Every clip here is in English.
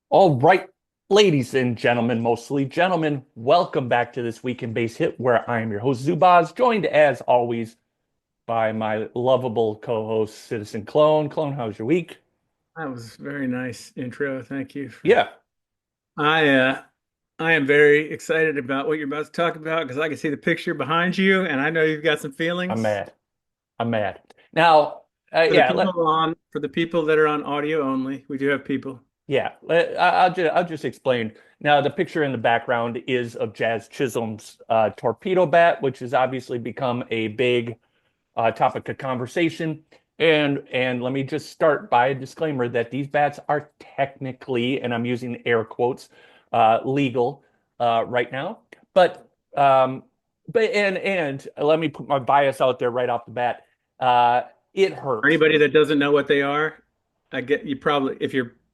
All right, ladies and gentlemen, mostly gentlemen, welcome back to This Week in Base Hit, where I am your host, Zubaz, joined as always by my lovable co-host, Citizen Clone. Clone, how's your week? That was a very nice intro. Thank you. Yeah, I uh I am very excited about what you're about to talk about because I can see the picture behind you and I know you've got some I'm feelings. mad. I'm mad. Now, For the yeah, people that are on audio only, we do have people. I'll just explain. Now, the picture in the background is of Jazz Chisholm's Torpedo bat, which has obviously become a big topic of conversation. And let me just start by a disclaimer that these bats are technically, and I'm using air quotes, legal right now. But and let me put my bias out there right off the bat. Uh, it For hurts. anybody that doesn't know what they are, I get you probably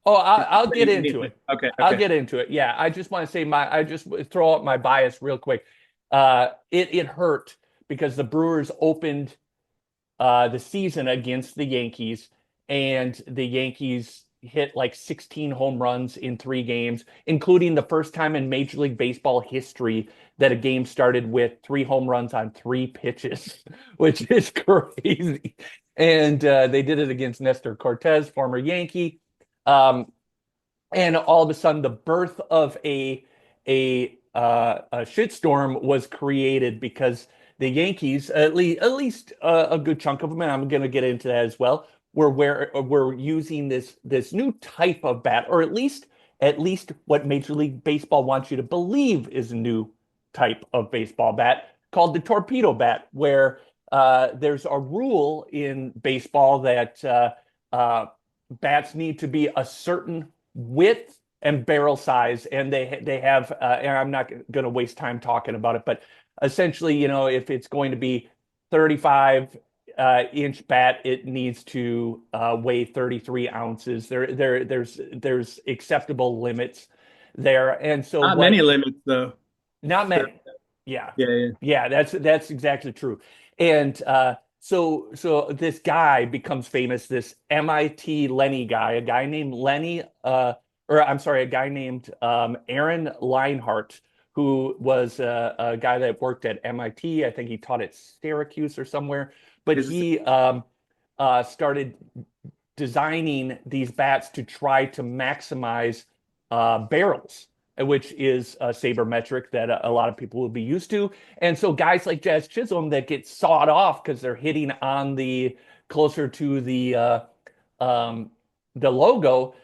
Oh, if I'll get you into need it. okay, I'll okay. get into it. Yeah, I just want to say I just throw out my bias real quick. It hurt because the Brewers opened the season against the Yankees, and the Yankees hit like 16 home runs in 3 games, including the first time in Major League Baseball history that a game started with 3 home runs on 3 pitches, which is crazy. And they did it against Nestor Cortez, former Yankee. Um, and all of a sudden, the birth of a shitstorm was created because the Yankees, at least a good chunk of them, and I'm going to get into that as well, were using this new type of bat, or at least what Major League Baseball wants you to believe is a new type of baseball bat called the torpedo bat, where there's a rule in baseball that uh, bats need to be a certain width and barrel size, and they have. And I'm not going to waste time talking about it, but essentially, if it's going to be 35 inch bat, it needs to weigh 33 ounces. There's acceptable limits there, and so Not many what? limits though. Not So, many. Yeah, yeah, yeah. yeah, that's exactly true. And so this guy becomes famous, this MIT Lenny guy, a guy named Lenny, or I'm sorry, a guy named Aaron Leinhart, who was a guy that worked at MIT. I think he taught at Syracuse or somewhere, but Is this he started designing these bats to try to maximize barrels, which is a sabermetric that a lot of people will be used to. And so guys like Jazz Chisholm that get sawed off because they're hitting on the closer to um, the logo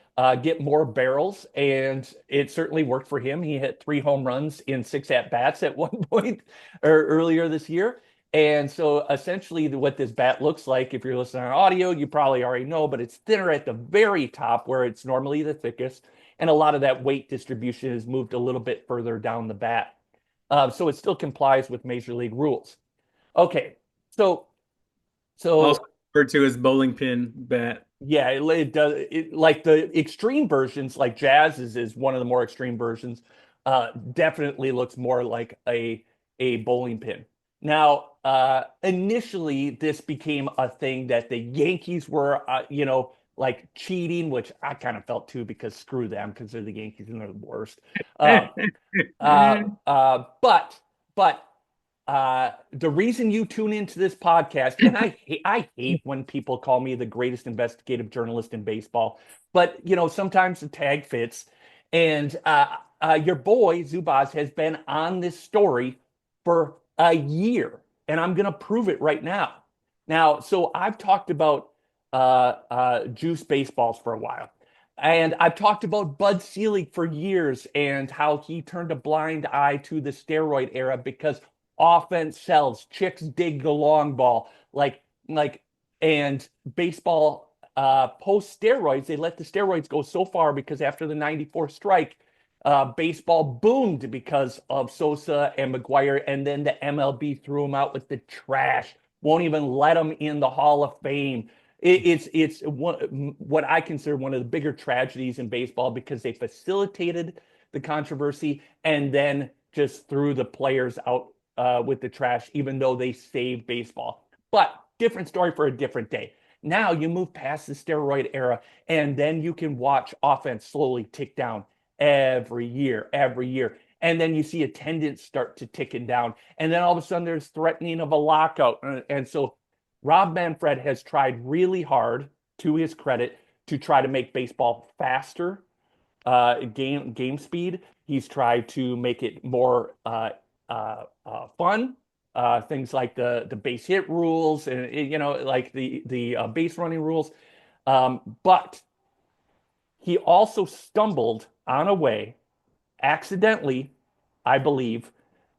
get more barrels, and it certainly worked for him. He hit 3 home runs in 6 at bats at one point or earlier this year. And so essentially, what this bat looks like, if you're listening on audio, you probably already know, but it's thinner at the very top where it's normally the thickest. And a lot of that weight distribution is moved a little bit further down the bat. So it still complies with major league rules. Okay. So, also so referred to as bowling pin bat? yeah, it does. Like the extreme versions, like Jazz's is one of the more extreme versions. Definitely looks more like a bowling pin. Now, initially, this became a thing that the Yankees were, like cheating, which I kind of felt too because screw them because they're the Yankees and they're the worst. Uh, but the reason you tune into this podcast, and I hate when people call me the greatest investigative journalist in baseball, but sometimes the tag fits, and your boy Zubaz has been on this story for a year, and I'm going to prove it right now. Now, so I've talked about juice baseballs for a while. And I've talked about Bud Selig for years and how he turned a blind eye to the steroid era because offense sells. Chicks dig the long ball. Like and baseball post steroids, they let the steroids go so far because after the 94 strike, baseball boomed because of Sosa and McGuire, and then the MLB threw him out with the trash. Won't even let him in the Hall of Fame. It's what I consider one of the bigger tragedies in baseball because they facilitated the controversy and then just threw the players out with the trash, even though they saved baseball. But different story for a different day. Now you move past the steroid era, and then you can watch offense slowly tick down every year, every year. And then you see attendance start to ticking down. And then all of a sudden there's threatening of a lockout. And so Rob Manfred has tried really hard, to his credit, to try to make baseball faster, game speed. He's tried to make it more fun. Things like the base hit rules, and like the base running rules. But he also stumbled on a way, accidentally, I believe,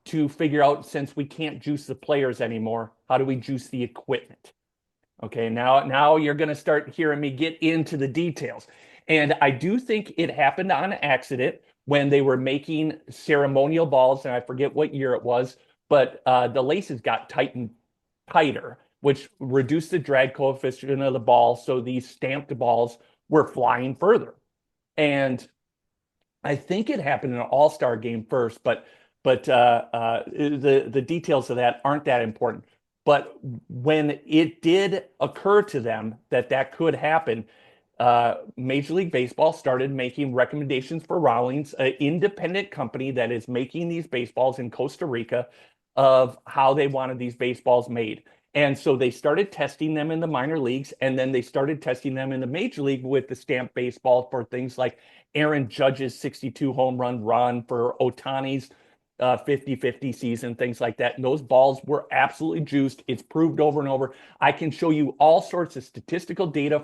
to figure out, since we can't juice the players anymore, how do we juice the equipment? Okay, now you're going to start hearing me get into the details. And I do think it happened on accident when they were making ceremonial balls, and I forget what year it was, but the laces got tightened tighter, which reduced the drag coefficient of the ball, so these stamped balls were flying further. And I think it happened in an all-star game first, but the details of that aren't that important. But when it did occur to them that that could happen, Major League Baseball started making recommendations for Rawlings, an independent company that is making these baseballs in Costa Rica, of how they wanted these baseballs made. And so they started testing them in the minor leagues, and then they started testing them in the major league with the stamped baseball for things like Aaron Judge's 62 home run, for Ohtani's 50-50 season, things like that. And those balls were absolutely juiced. It's proved over and over. I can show you all sorts of statistical data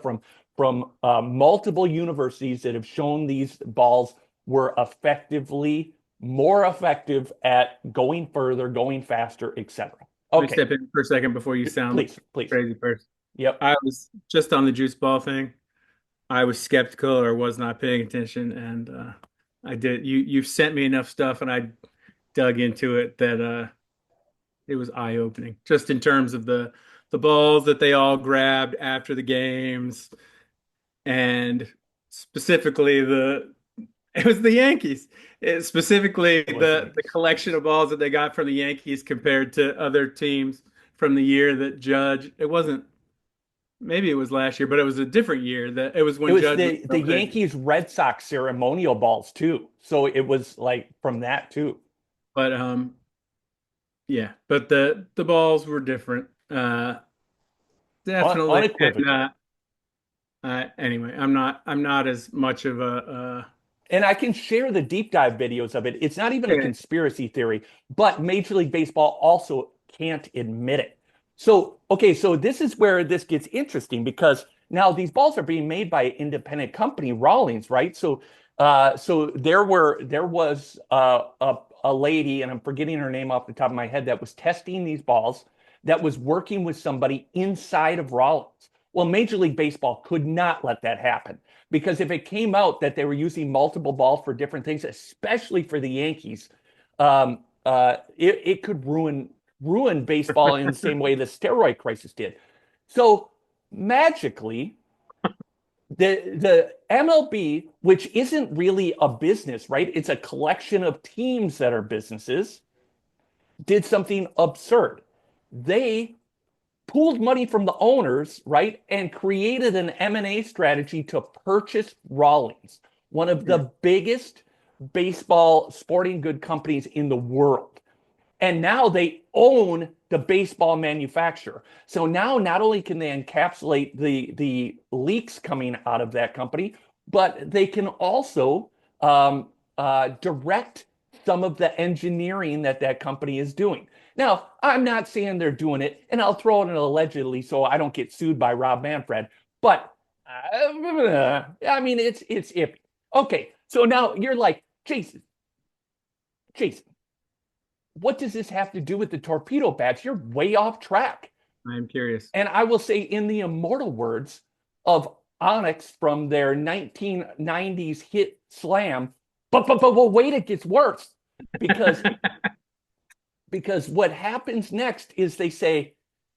from multiple universities that have shown these balls were effectively more effective at going further, going faster, etc. Let me Okay, step in for a second before you sound please. crazy first. Yep. I was just on the juice ball thing. I was skeptical or was not paying attention, and I did. You've sent me enough stuff, and I dug into it that it was eye-opening, just in terms of the balls that they all grabbed after the games, and specifically it was the Yankees. Specifically It was the the Yankees. collection of balls that they got from the Yankees compared to other teams from the year that Judge. It wasn't. Maybe it was last year, but it was a different year. That it was It when was Judge was the still pitching. Yankees Red Sox ceremonial balls too. So it was like from that too. But yeah. But the balls were different. Definitely. And Unequivocally. anyway, I'm not as much of a And I can share the deep dive videos of it. It's not even a yeah. conspiracy theory, but Major League Baseball also can't admit it. So, okay, so this is where this gets interesting, because now these balls are being made by an independent company, Rawlings, right? So there was a lady, and I'm forgetting her name off the top of my head, that was testing these balls, that was working with somebody inside of Rawlings. Well, Major League Baseball could not let that happen, because if it came out that they were using multiple balls for different things, especially for the Yankees, it could ruin baseball in the same way the steroid crisis did. So magically, the MLB, which isn't really a business, right? It's a collection of teams that are businesses, did something absurd. They pooled money from the owners, right, and created an M&A strategy to purchase Rawlings, one of Yeah. the biggest baseball sporting good companies in the world. And now they own the baseball manufacturer. So now not only can they encapsulate the leaks coming out of that company, but they can also direct some of the engineering that that company is doing. Now, I'm not saying they're doing it, and I'll throw it in allegedly so I don't get sued by Rob Manfred. But I mean, it's iffy. Okay, so now you're like, Jason, what does this have to do with the torpedo bats? You're way off track. I'm curious. And I will say, in the immortal words of Onyx from their 1990s hit Slam, but wait, it gets worse, because what happens next is they say,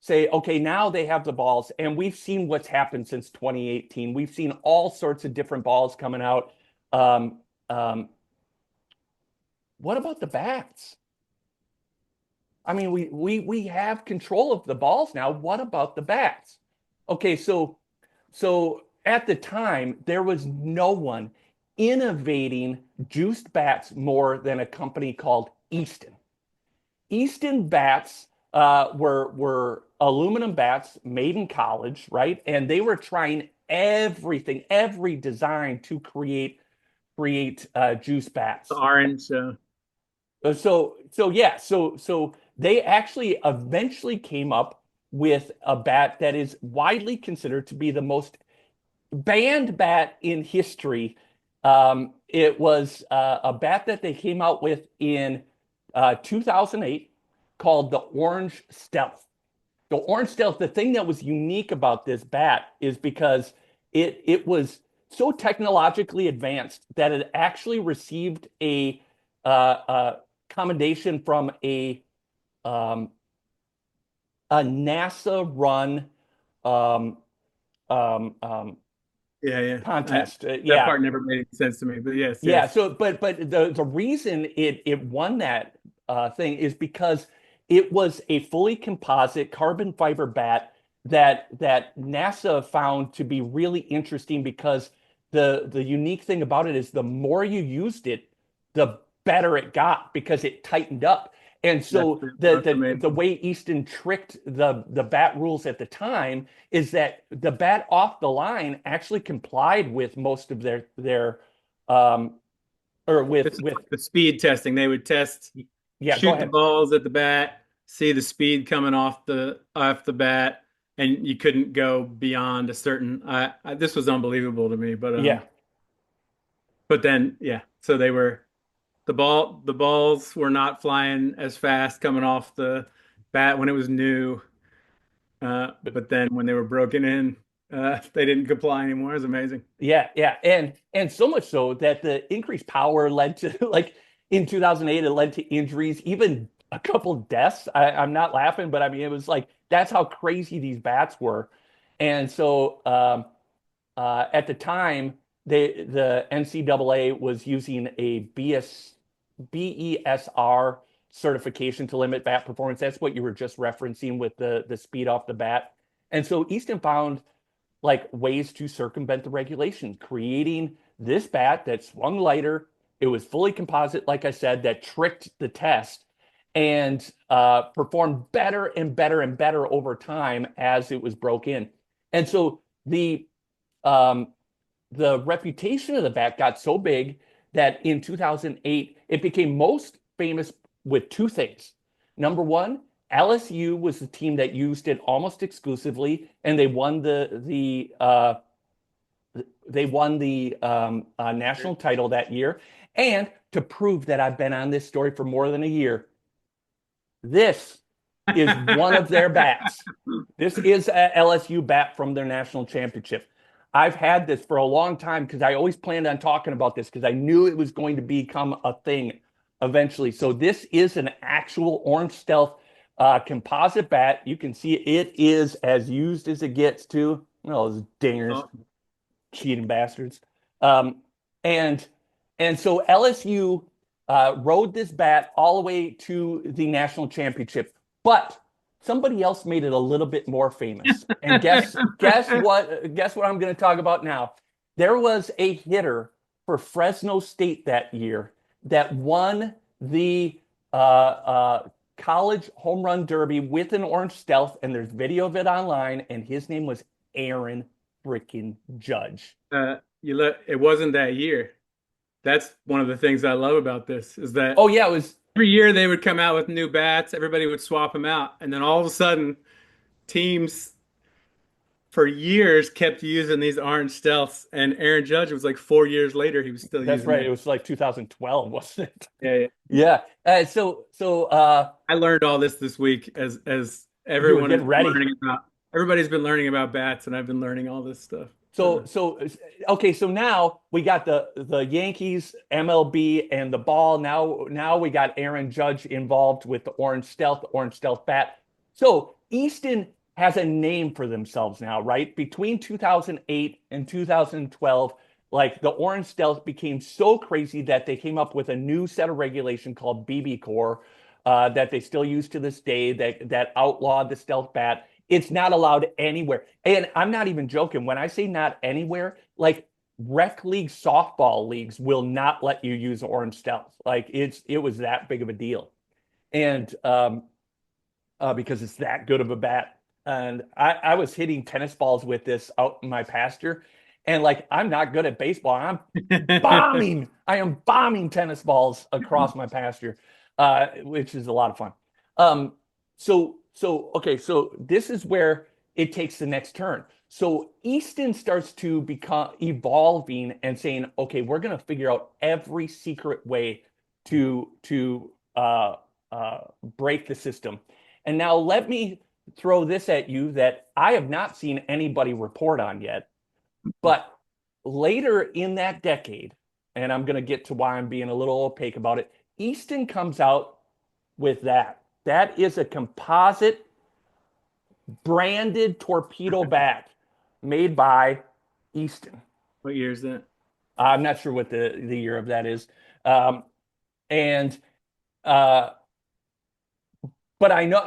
okay, now they have the balls, and we've seen what's happened since 2018. We've seen all sorts of different balls coming out. Um, um, what about the bats? I mean, we have control of the balls now. What about the bats? Okay, so at the time there was no one innovating juiced bats more than a company called Easton. Easton bats were aluminum bats made in college, right? And they were trying everything, every design to create juice The bats. orange. So they actually eventually came up with a bat that is widely considered to be the most banned bat in history. It was a bat that they came out with in 2008 called the Orange Stealth. The Orange Stealth, the thing that was unique about this bat is because it was so technologically advanced that it actually received a commendation from um, a NASA run um, um, Yeah, yeah. contest. That Yeah, part never made any sense to me, but yes, yeah. yes. But the reason it won that thing is because it was a fully composite carbon fiber bat that NASA found to be really interesting because the unique thing about it is the more you used it, the better it got because it tightened up. And so That's the amazing. way Easton tricked the bat rules at the time is that the bat off the line actually complied with most of their um, or This is with like the speed testing. They would test, yeah, go shoot the ahead. balls at the bat, see the speed coming off the bat, and you couldn't go beyond a certain. This was unbelievable to me, Yeah, but then yeah, so the balls were not flying as fast coming off the bat when it was new, but then when they were broken in, they didn't comply anymore. It was amazing. yeah, and so much so that the increased power led to like in 2008 it led to injuries, even a couple deaths. I'm not laughing, but I mean it was like that's how crazy these bats were. And so at the time the NCAA was using a BESR certification to limit bat performance. That's what you were just referencing with the speed off the bat. And so Easton found like ways to circumvent the regulation, creating this bat that swung lighter. It was fully composite, like I said, that tricked the test and performed better and better and better over time as it was broke in. And so um, the reputation of the bat got so big that in 2008 it became most famous with two things. Number one, LSU was the team that used it almost exclusively, and they won the national title that year. And to prove that I've been on this story for more than a year, this is one of their bats. This is a LSU bat from their national championship. I've had this for a long time because I always planned on talking about this because I knew it was going to become a thing eventually. So this is an actual Orange Stealth composite bat. You can see it is as used as it gets too. Oh, those dingers, Awesome. cheating bastards. Um, and and so LSU rode this bat all the way to the national championship. But somebody else made it a little bit more famous. And guess what? Guess what I'm going to talk about now. There was a hitter for Fresno State that year that won the college home run derby with an Orange Stealth, and there's video of it online. And his name was Aaron freaking Judge. It wasn't that year. That's one of the things I love about this is that Oh yeah, it was. every year they would come out with new bats, everybody would swap them out, and then all of a sudden teams for years kept using these orange stealths, and Aaron Judge was like 4 years later he was still That's using right. It it. was like 2012, wasn't it? Yeah, yeah. Yeah. So I learned all this week as you were everyone has getting been ready. learning about everybody's been learning about bats, and I've been learning all this stuff. Okay, so now we got the Yankees, MLB, and the ball. Now we got Aaron Judge involved with the Orange Stealth bat. So Easton has a name for themselves now, right? Between 2008 and 2012, like the Orange Stealth became so crazy that they came up with a new set of regulation called BB Core that they still use to this day that outlawed the stealth bat. It's not allowed anywhere. And I'm not even joking. When I say not anywhere, like rec league softball leagues will not let you use orange stealth. Like it was that big of a deal. And because it's that good of a bat. And I was hitting tennis balls with this out in my pasture. And like I'm not good at baseball. I am bombing tennis balls across my pasture, which is a lot of fun. Um, so this is where it takes the next turn. So Easton starts to become evolving and saying, okay, we're going to figure out every secret way to break the system. And now let me throw this at you that I have not seen anybody report on yet, but later in that decade, and I'm going to get to why I'm being a little opaque about it, Easton comes out with that. That is a composite branded torpedo bat made by Easton. What year is that? I'm not sure what the year of that is. And uh, but I know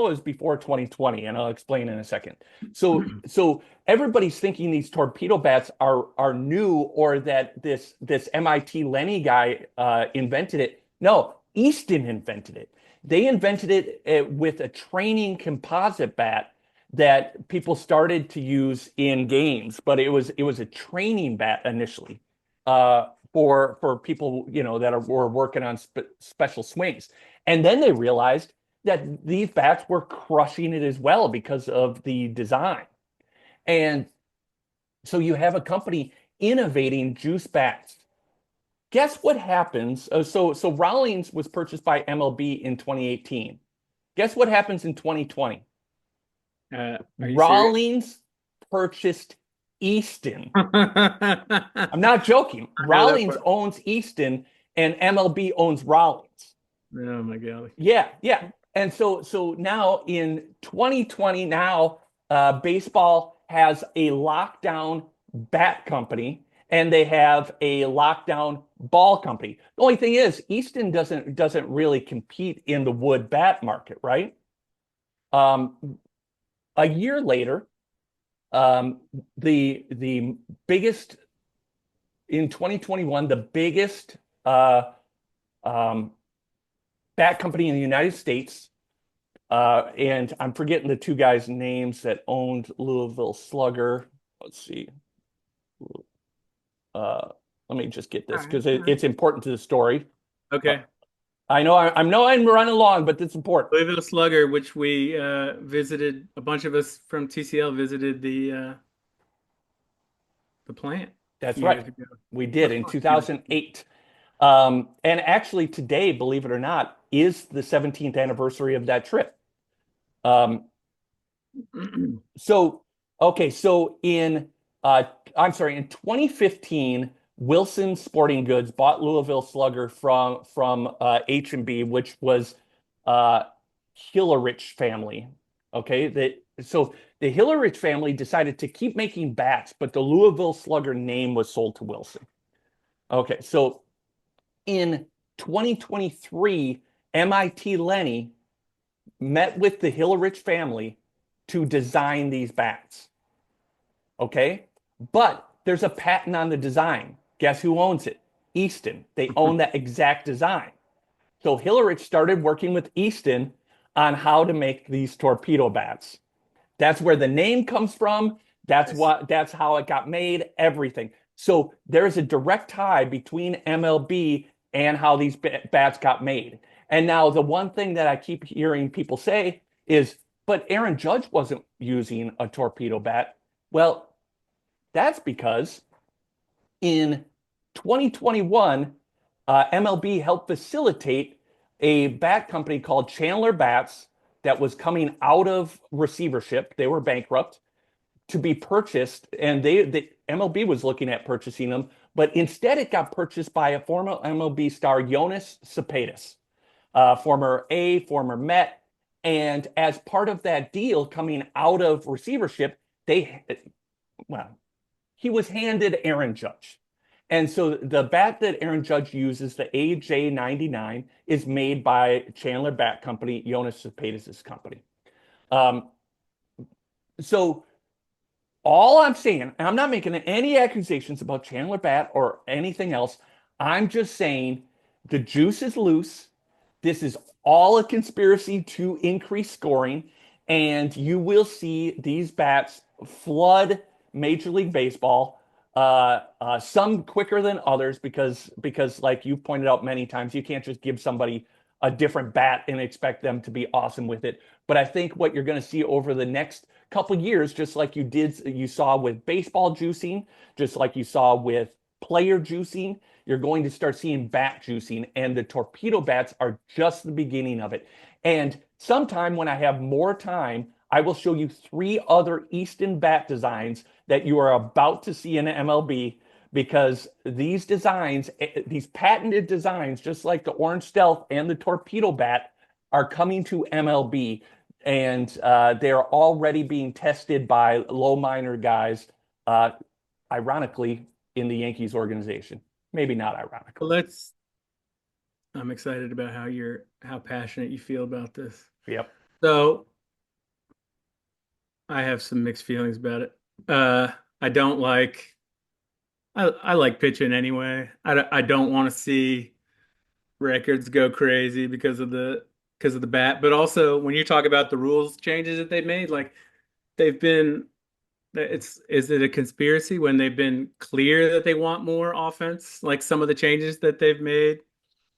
it was before 2020, and I'll explain in a second. So everybody's thinking these torpedo bats are new, or that this MIT Lenny guy invented it. No, Easton invented it. They invented it with a training composite bat that people started to use in games, but it was a training bat initially for people that were working on special swings, and then they realized that these bats were crushing it as well because of the design. And so you have a company innovating juice bats. Guess what happens? So Rawlings was purchased by MLB in 2018. Guess what happens in 2020? Are you serious? Rawlings purchased Easton. I'm I not joking. know that Rawlings part. owns Easton and MLB owns Rawlings. Oh my God. Yeah, yeah. And so now in 2020, now baseball has a lockdown bat company and they have a lockdown ball company. The only thing is, Easton doesn't really compete in the wood bat market, right? A year later, the biggest in 2021, the biggest um, bat company in the United States. And I'm forgetting the two guys' names that owned Louisville Slugger. Let's see. Uh, Let me just get All this right, because all right. it's important to the story. Uh, Okay. I know I'm running long, but it's important. Louisville Slugger, which we visited, a bunch of us from TCL visited the plant That's right. years ago. We What did in fun. Yeah. 2008. And actually today, believe it or not, is the 17th anniversary of that trip. Um, So, okay, so I'm sorry, in 2015, Wilson Sporting Goods bought Louisville Slugger from H&B, which was uh, Hillerich family. Okay, so the Hillerich family decided to keep making bats, but the Louisville Slugger name was sold to Wilson. Okay, so in 2023, MIT Lenny met with the Hillerich family to design these bats. Okay. But there's a patent on the design. Guess who owns it? Easton. They own that exact design. So Hillerich started working with Easton on how to make these torpedo bats. That's where the name comes from. Nice. That's how it got made, everything. So there's a direct tie between MLB and how these bats got made. And now the one thing that I keep hearing people say is, but Aaron Judge wasn't using a torpedo bat. Well, that's because in 2021, MLB helped facilitate a bat company called Chandler Bats that was coming out of receivership. They were bankrupt to be purchased, and the MLB was looking at purchasing them, but instead it got purchased by a former MLB star, Yoenis Cespedes, former Met. And as part of that deal coming out of receivership, well, he was handed Aaron Judge. And so the bat that Aaron Judge uses, the AJ99, is made by Chandler Bat Company, Yoenis Cespedes' company. Um, So all I'm saying, and I'm not making any accusations about Chandler Bat or anything else. I'm just saying the juice is loose. This is all a conspiracy to increase scoring, and you will see these bats flood Major League Baseball. Some quicker than others because like you pointed out many times, you can't just give somebody a different bat and expect them to be awesome with it. But I think what you're going to see over the next couple years, just like you saw with baseball juicing, just like you saw with player juicing, you're going to start seeing bat juicing, and the torpedo bats are just the beginning of it. And sometime when I have more time, I will show you three other Easton bat designs that you are about to see in MLB because these designs, these patented designs, just like the Orange Stealth and the Torpedo Bat, are coming to MLB, and they're already being tested by low minor guys, uh, ironically, in the Yankees organization. Maybe not But ironically. I'm excited about how passionate you feel about this. Yep. So I have some mixed feelings about it. Uh, I don't like I like pitching anyway. I don't want to see records go crazy because of the bat. But also when you talk about the rules changes that they've made, like they've been it's is it a conspiracy when they've been clear that they want more offense, like some of the changes that they've made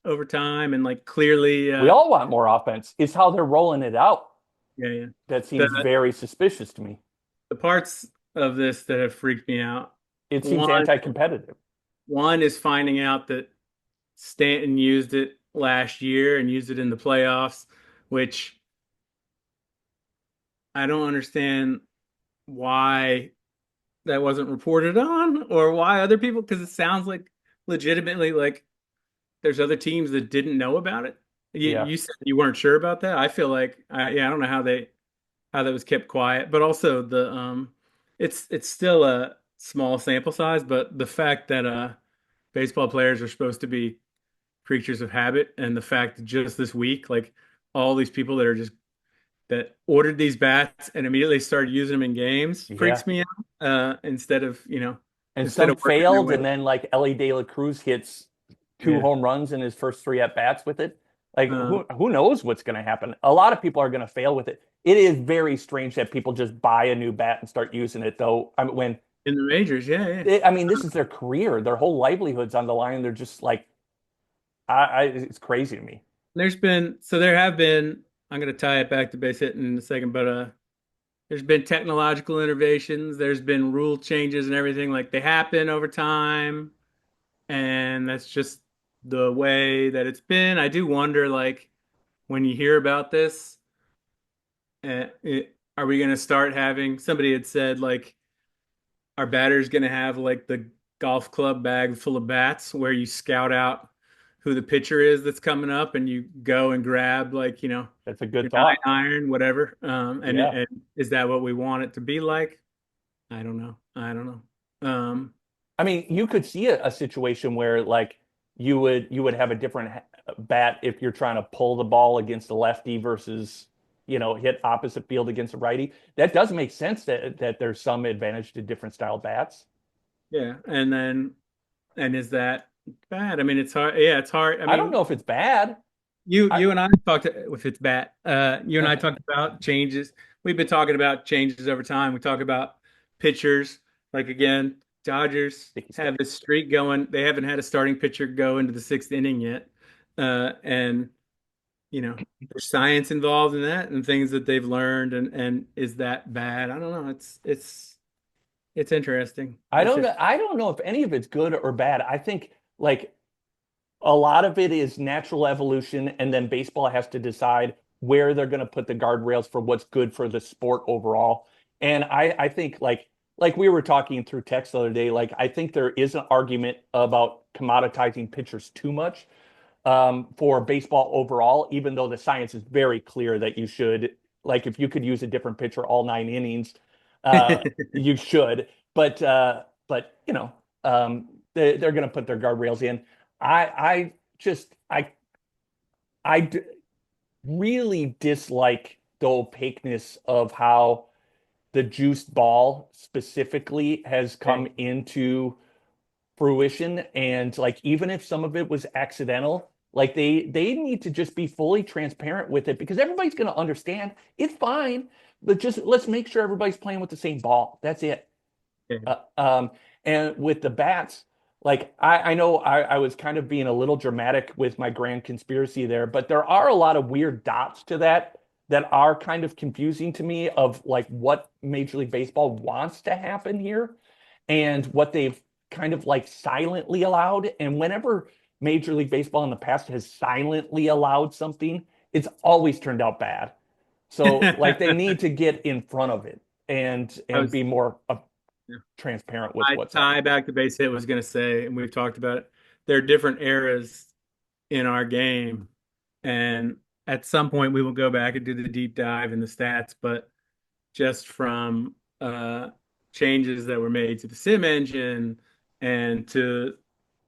over time and like clearly We all want more offense. It's how they're rolling it out yeah, yeah. that The seems very suspicious to me. the parts of this that have freaked me out. It seems One anti-competitive. one is finding out that Stanton used it last year and used it in the playoffs, which I don't understand why that wasn't reported on or why other people, because it sounds like legitimately like there's other teams that didn't know about it. Yeah. You said you weren't sure about that. I feel like yeah, I don't know how that was kept quiet, but also the it's still a small sample size, but the fact that baseball players are supposed to be creatures of habit, and the fact that just this week, like all these people that are just that ordered these bats and immediately started using them in games Yeah. freaks me out. Instead of And instead some of working their failed, way. and then like Ellie De La Cruz hits two Yeah. home runs in his first three at bats with it. Like Um, who knows what's going to happen? A lot of people are going to fail with it. It is very strange that people just buy a new bat and start using it, though. I mean, when in the majors, yeah, yeah. I mean, this is their career, their whole livelihood's on the line. They're just like, it's crazy to me. There have been. I'm going to tie it back to base hit in a second, but there's been technological innovations. There's been rule changes and everything. Like they happen over time, and that's just the way that it's been. I do wonder, like, when you hear about this, are we going to start having? Somebody had said like, our batter's going to have like the golf club bag full of bats, where you scout out who the pitcher is that's coming up, and you go and grab like That's a good your nine thought. iron, whatever. Yeah. And is that what we want it to be like? I don't know. I don't know. I mean, you could see a situation where like you would have a different bat if you're trying to pull the ball against a lefty versus hit opposite field against a righty. That does make sense that there's some advantage to different style bats. Yeah, and is that bad? I mean, it's hard. Yeah, it's hard. I I don't mean, know if it's bad. you I you and I talked if it's bad. You and I talked about changes. We've been talking about changes over time. We talk about pitchers. Like again, Dodgers Sticky have stick. this streak going. They haven't had a starting pitcher go into the sixth inning yet, and there's science involved in that and things that they've learned. And is that bad? I don't know. It's interesting. It's just I don't know if any of it's good or bad. I think like a lot of it is natural evolution, and then baseball has to decide where they're going to put the guardrails for what's good for the sport overall. And I think like we were talking through text the other day, like I think there is an argument about commoditizing pitchers too much for baseball overall, even though the science is very clear that you should, like, if you could use a different pitcher all 9 innings, you should. But they're going to put their guardrails in. I just I really dislike the opaqueness of how the juiced ball specifically has come Hey, into fruition. And like, even if some of it was accidental, like they need to just be fully transparent with it, because everybody's going to understand it's fine, but just let's make sure everybody's playing with the same ball. That's it. hey. Uh, um, and with the bats, like I know I was kind of being a little dramatic with my grand conspiracy there, but there are a lot of weird dots to that that are kind of confusing to me, of like what Major League Baseball wants to happen here and what they've kind of like silently allowed. And whenever Major League Baseball in the past has silently allowed something, it's always turned out bad. So like they need to get in front of it I and was be more transparent with I what's tie happening. back to base hit was going to say, and we've talked about it. There are different eras in our game, and at some point we will go back and do the deep dive in the stats. But just from changes that were made to the sim engine and to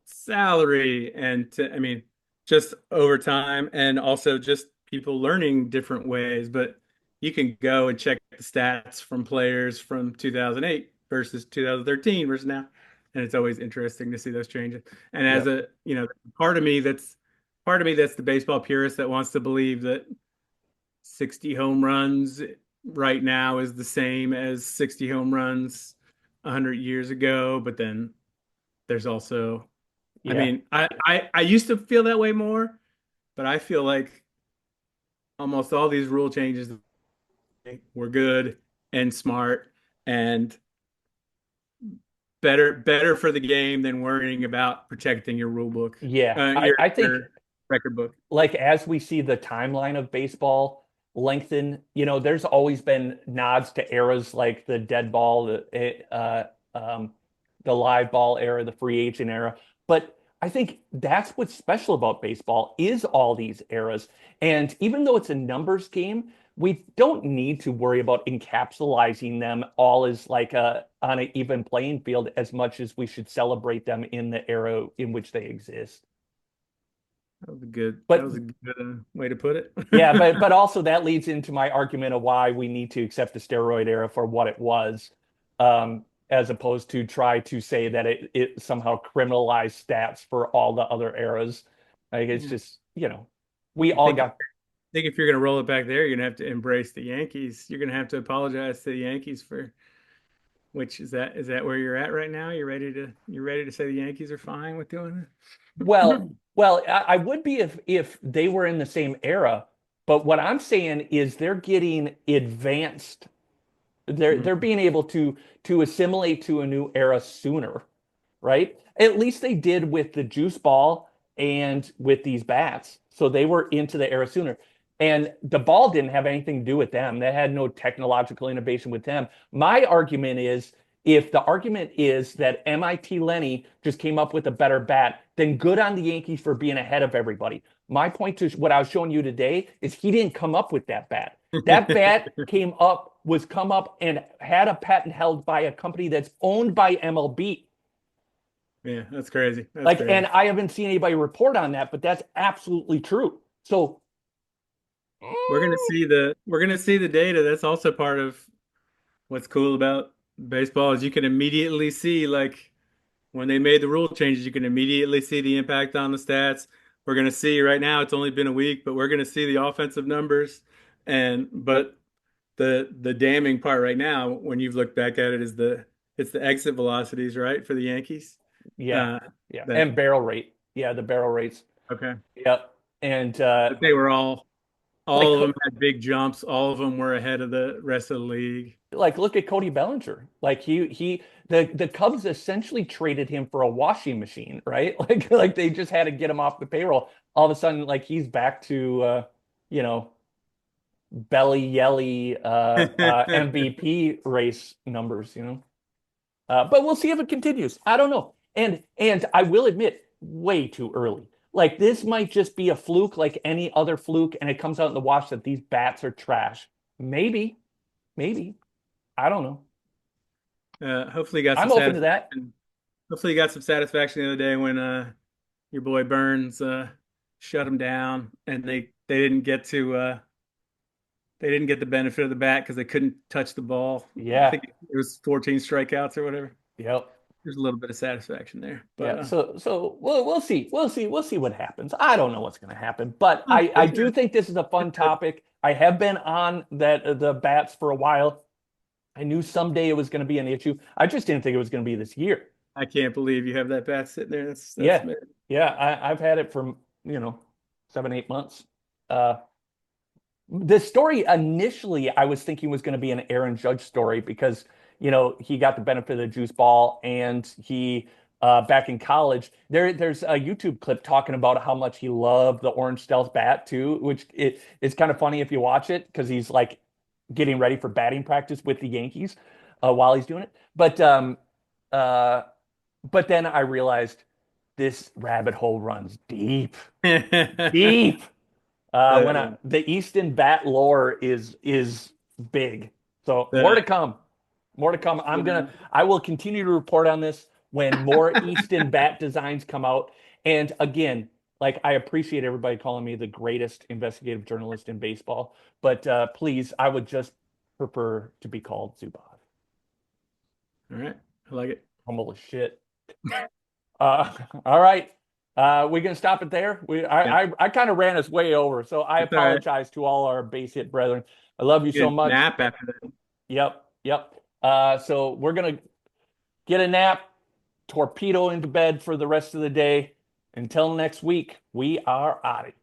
salary and to, I mean, just over time, and also just people learning different ways. But you can go and check the stats from players from 2008 versus 2013 versus now. And it's always interesting to see those changes. And as Yep. a, part of me that's the baseball purist that wants to believe that 60 home runs right now is the same as 60 home runs 100 years ago. But then there's also, I Yeah. mean, I used to feel that way more, but I feel like almost all these rule changes were good and smart and better for the game than worrying about protecting your rule book, Yeah. I think your record book. like as we see the timeline of baseball lengthen, there's always been nods to eras like the dead ball, the live ball era, the free agent era. But I think that's what's special about baseball is all these eras. And even though it's a numbers game, we don't need to worry about encapsulating them all as like on an even playing field, as much as we should celebrate them in the era in which they exist. That But was a good way to put it. yeah, but also that leads into my argument of why we need to accept the steroid era for what it was, as opposed to try to say that it somehow criminalized stats for all the other eras. Like it's Yeah. just, we I all got. think if you're going to roll it back there, you're going to have to embrace the Yankees. You're going to have to apologize to the Yankees for which is that where you're at right now? You're ready to say the Yankees are fine with doing it? Well, I would be if they were in the same era, but what I'm saying is they're getting advanced. They're Mhm. being able to assimilate to a new era sooner, right? At least they did with the juice ball and with these bats. So they were into the era sooner. And the ball didn't have anything to do with them. They had no technological innovation with them. My argument is, if the argument is that MIT Lenny just came up with a better bat, then good on the Yankees for being ahead of everybody. My point to what I was showing you today is he didn't come up with that bat. That bat was come up and had a patent held by a company that's owned by MLB. Yeah, that's crazy. That's Like, and crazy. I haven't seen anybody report on that, but that's absolutely true. So, We're gonna see the data. That's also part of what's cool about baseball is you can immediately see like when they made the rule changes, you can immediately see the impact on the stats. We're gonna see right now, it's only been a week, but we're gonna see the offensive numbers. And but the damning part right now, when you've looked back at it, is it's the exit velocities, right, for the Yankees. yeah, Uh, yeah, that and barrel rate, yeah, the barrel rates, okay. yep, and But they were like all of them had big jumps. All of them were ahead of the rest of the league. like look at Cody Bellinger. Like the Cubs essentially traded him for a washing machine, right? Like they just had to get him off the payroll. All of a sudden, like he's back to you know belly yelly MVP race numbers. But we'll see if it continues. I don't know. And I will admit, way too early. Like this might just be a fluke, like any other fluke, and it comes out in the wash that these bats are trash. Maybe, maybe. I don't know. Hopefully you got some I'm open to that. satisfaction. Hopefully you got some satisfaction the other day when your boy Burns shut him down and they didn't get to they didn't get the benefit of the bat because they couldn't touch the ball. I Yeah. think it was 14 strikeouts or whatever. Yep. There's a little bit of satisfaction there, but Yeah. So we'll see. We'll see what happens. I don't know what's going to happen, but oh, I do think this is a fun topic. I have been on that the bats for a while. I knew someday it was going to be an issue. I just didn't think it was going to be this year. I can't believe you have that bat sitting there. That's Yeah. Yeah. I've had it for, 7, 8 months. Uh, the story initially I was thinking was going to be an Aaron Judge story because, he got the benefit of the juice ball and he, back in college, there's a YouTube clip talking about how much he loved the orange stealth bat too, which it's kind of funny if you watch it because he's like getting ready for batting practice with the Yankees while he's doing it. Uh, but then I realized this rabbit hole runs deep, it. deep. The, The Easton bat lore is big. So more the to come. More to come. yeah. I will continue to report on this when more Easton bat designs come out. And again, like I appreciate everybody calling me the greatest investigative journalist in baseball, but please, I would just prefer to be called Zubaz. All right, I like it. Humble as shit. All right. We're gonna stop it there. Yeah, I kind of ran us way over, so I it's all right. apologize to all our base hit brethren. I love you so Get a much. nap after that. Yep, yep. So we're gonna get a nap, torpedo into bed for the rest of the day. Until next week, we are out of here.